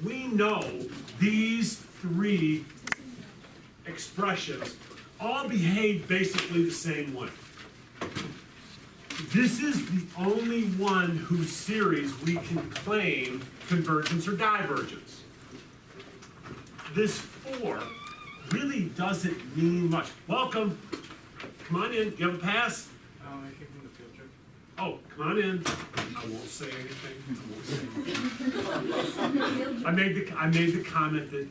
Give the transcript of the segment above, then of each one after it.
we know these three expressions all behave basically the same way. This is the only one whose series we can claim convergence or divergence. This 4 really doesn't mean much. Welcome. Come on in. You have a pass? I came from the field trip. Oh, come on in. I won't say anything. I made the comment that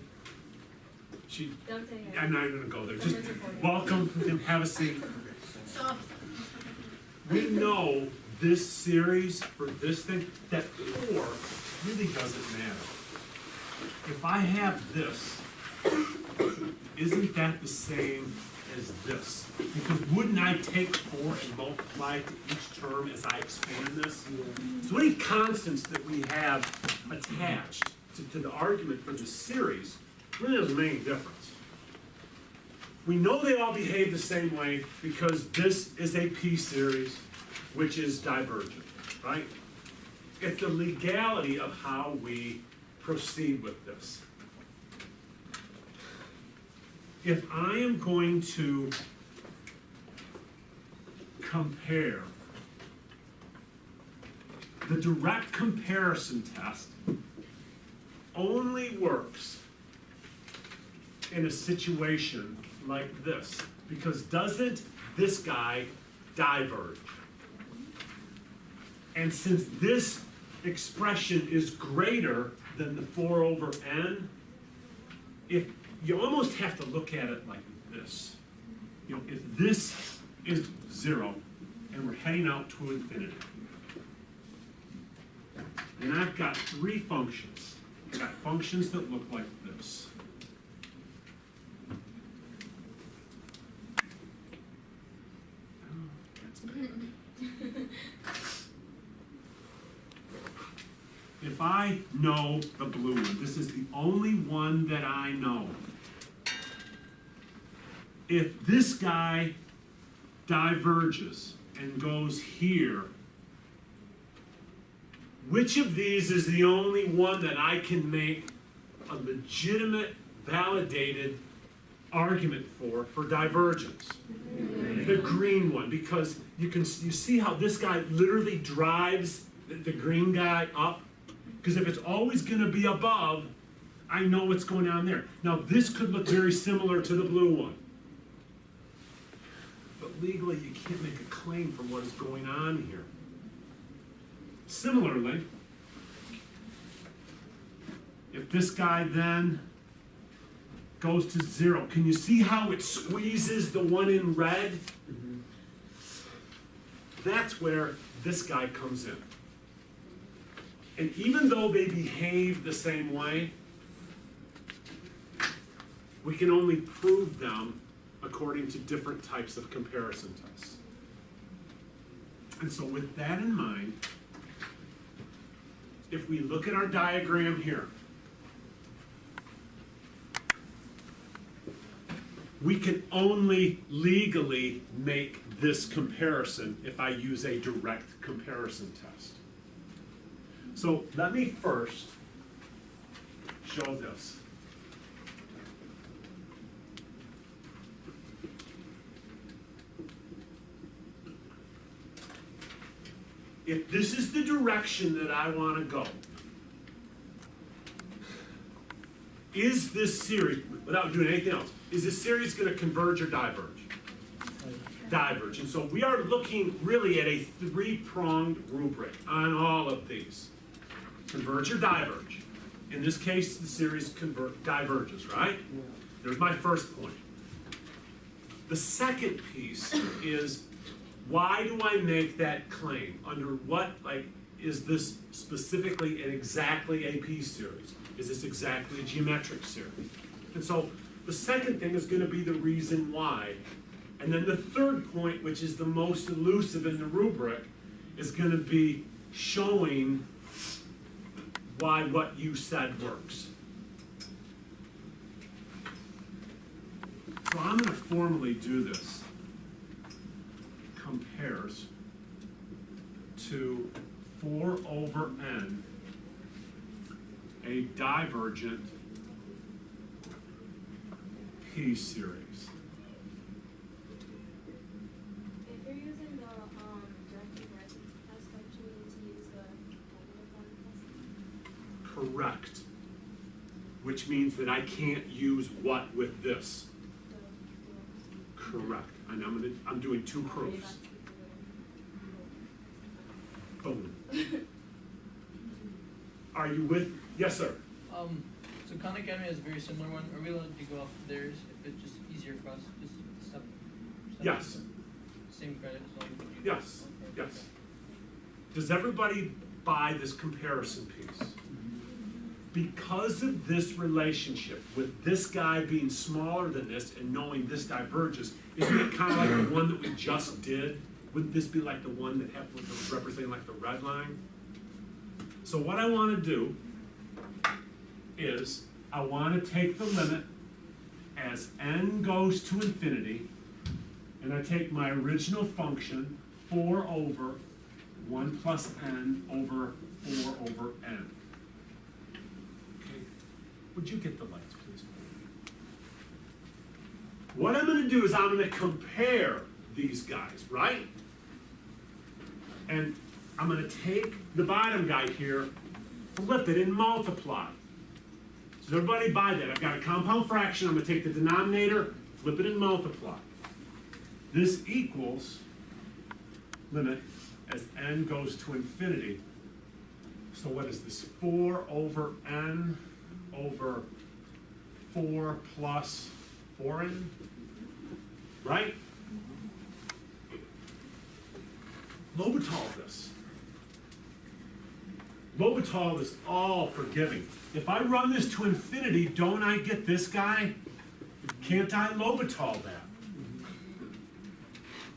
she. Don't say it. I'm not even gonna go there. Just welcome and have a seat. Stop. We know this series for this thing, that 4 really doesn't matter. If I have this, isn't that the same as this? Because wouldn't I take 4 and multiply it to each term as I expand this? So any constants that we have attached to the argument for this series really doesn't make any difference. We know they all behave the same way because this is a p-series, which is divergent, right? It's the legality of how we proceed with this. If I am going to compare, the direct comparison test only works in a situation like this, because doesn't this guy diverge? And since this expression is greater than the 4 over n, if you almost have to look at it like this. You know, if this is 0 and we're heading out to infinity, and I've got 3 functions. I've got functions that look like this. That's bad. If I know the blue one, this is the only one that I know. If this guy diverges and goes here, which of these is the only one that I can make a legitimate, validated argument for divergence? The green one, because you see how this guy literally drives the green guy up? Because if it's always going to be above, I know what's going on there. Now, this could look very similar to the blue one. But legally, you can't make a claim for what is going on here. Similarly, if this guy then goes to 0, can you see how it squeezes the one in red? Mm-hmm. That's where this guy comes in. And even though they behave the same way, we can only prove them according to different types of comparison tests. And so with that in mind, if we look at our diagram here, we can only legally make this comparison if I use a direct comparison test. So let me first show this. If this is the direction that I want to go, is this series, without doing anything else, is this series going to converge or diverge? Diverge. And so we are looking really at a 3-pronged rubric on all of these. Converge or diverge. In this case, the series diverges, right? There's my first point. The second piece is, why do I make that claim? Under what, is this specifically and exactly a p-series? Is this exactly a geometric series? And so the second thing is going to be the reason why. And then the third point, which is the most elusive in the rubric, is going to be showing why what you said works. So I'm going to formally do this. Compares to 4 over n a divergent p-series. If you're using the direct inverse test, don't you need to use the negative one test? Correct. Which means that I can't use what with this? Correct. And I'm doing two proofs. Boom. Are you with? Yes, sir. So Khan Academy has a very similar one. Are we allowed to go off of theirs if it's just easier for us? Just step Yes. Same credit as long as we do. Yes. Okay. Yes. Does everybody buy this comparison piece? Because of this relationship with this guy being smaller than this and knowing this diverges, isn't it kind of like the one that we just did? Wouldn't this be like the one that was representing like the red line? So what I want to do is I want to take the limit as n goes to infinity, and I take my original function, 4 over 1 plus n over 4 over n. Okay, would you get the lights, please? What I'm going to do is I'm going to compare these guys, right? And I'm going to take the bottom guy here, flip it, and multiply. Does everybody buy that? I've got a compound fraction. I'm going to take the denominator, flip it, and multiply. This equals limit as n goes to infinity. So what is this? 4 over n over 4 plus 4n, right? L'Hopital this. L'Hopital is all forgiving. If I run this to infinity, don't I get this guy? Can't I L'Hopital that?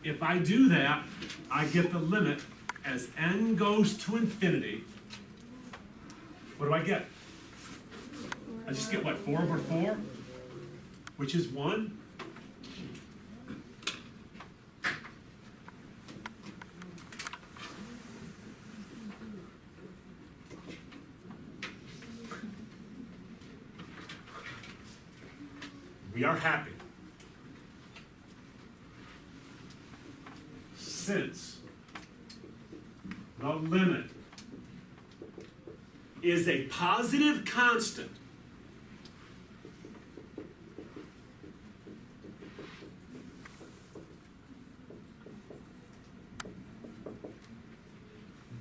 If I do that, I get the limit as n goes to infinity. What do I get? I just get what, 4 over 4? Which is 1? We are happy. Since the limit is a positive constant,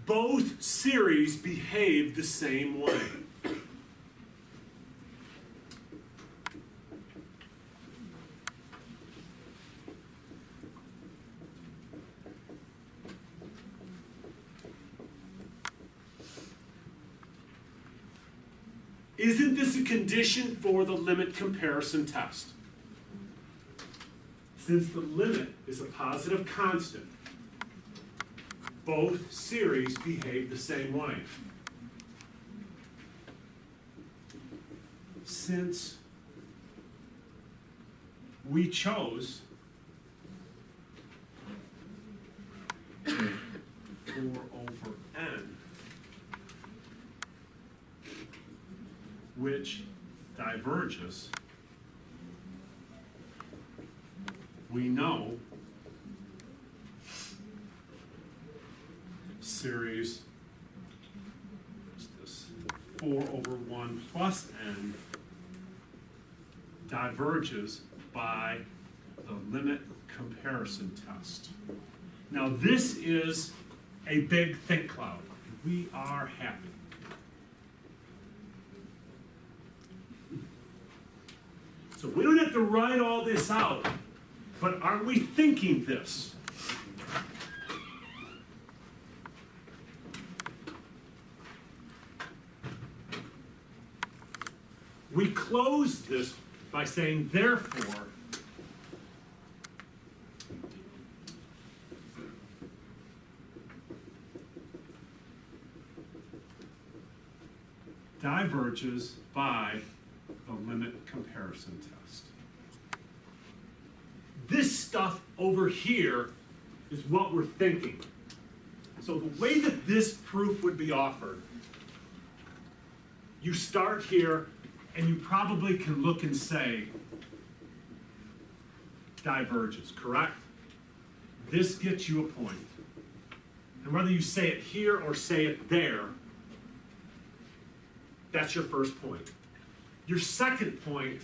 both series behave the same way. Isn't this a condition for the limit comparison test? Since the limit is a positive constant, both series behave the same way. Since we chose 4 over n, which diverges, we know series is this 4 over 1 plus n diverges by the limit comparison test. Now this is a big think cloud. We are happy. So we don't have to write all this out, but are we thinking this? We close this by saying, therefore, diverges by the limit comparison test. This stuff over here is what we're thinking. So the way that this proof would be offered, you start here, and you probably can look and say, diverges, correct? This gets you a point. And whether you say it here or say it there, that's your first point. Your second point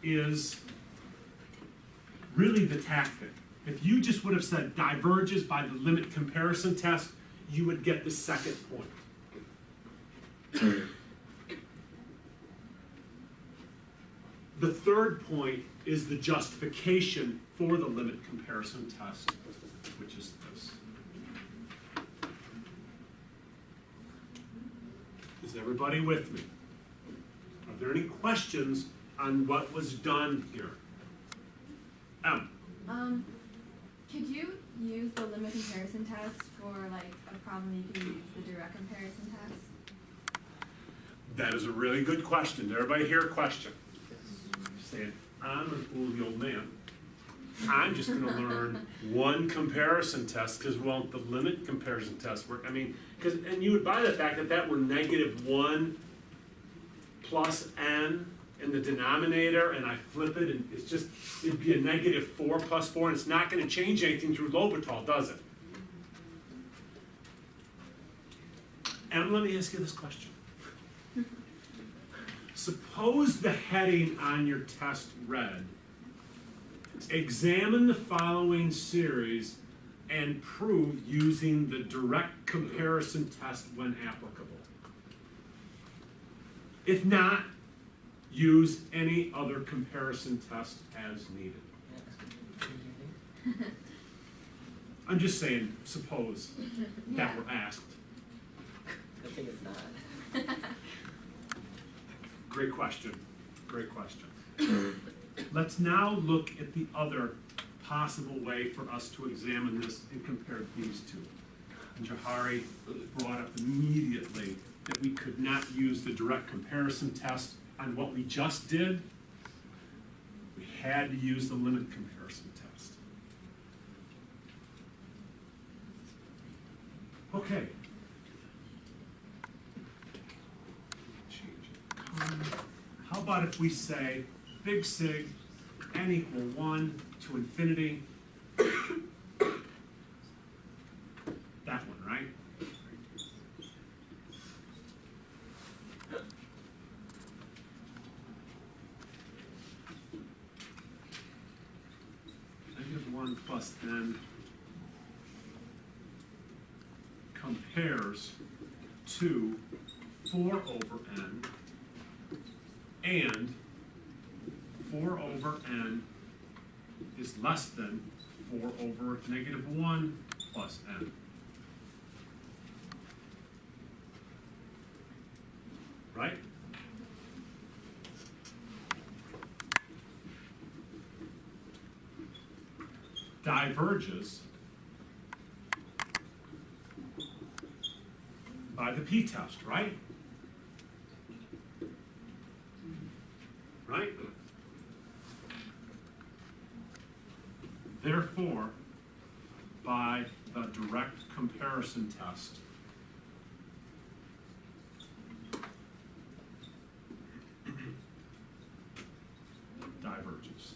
is really the tactic. If you just would have said diverges by the limit comparison test, you would get the second point. The third point is the justification for the limit comparison test, which is this. Is everybody with me? Are there any questions on what was done here? Could you use the limit comparison test for like a problem you can use the direct comparison test? That is a really good question. Did everybody hear a question? Saying, I'm gonna fool the old man. I'm just gonna learn one comparison test, because won't the limit comparison test work? I mean, and you would buy the fact that that were -1 plus n in the denominator, and I flip it, and it's just, it'd be a -4 plus 4, and it's not gonna change anything through L'Hopital, does it? And let me ask you this question. Suppose the heading on your test read, examine the following series and prove using the direct comparison test when applicable. If not, use any other comparison test as needed. I'm just saying, suppose that were asked. I think it's not. Great question, great question. Let's now look at the other possible way for us to examine this and compare these two. And Jahari brought up immediately that we could not use the direct comparison test on what we just did. We had to use the limit comparison test. Okay. How about if we say big sig n equal 1 to infinity? That one, right? -1 plus n compares to 4 over n, and 4 over n is less than 4 over -1 plus n. Right? Diverges by the p-test, right? Right? Therefore, by the direct comparison test, diverges.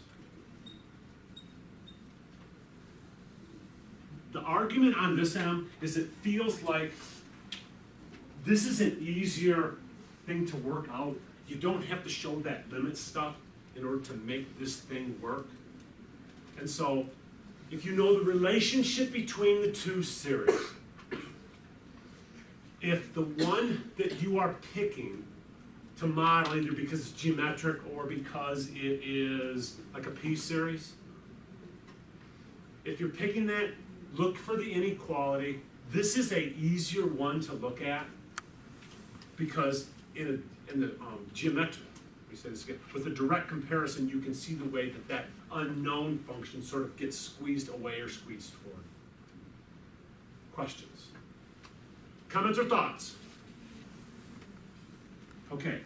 The argument on this, M, is it feels like this is an easier thing to work out. You don't have to show that limit stuff in order to make this thing work. And so, if you know the relationship between the two series, if the one that you are picking to model, either because it's geometric or because it is like a p-series, if you're picking that, look for the inequality. This is a easier one to look at, because in the geometric, we say this again, with a direct comparison, you can see the way that that unknown function sort of gets squeezed away or squeezed forward. Questions? Comments or thoughts? Okay.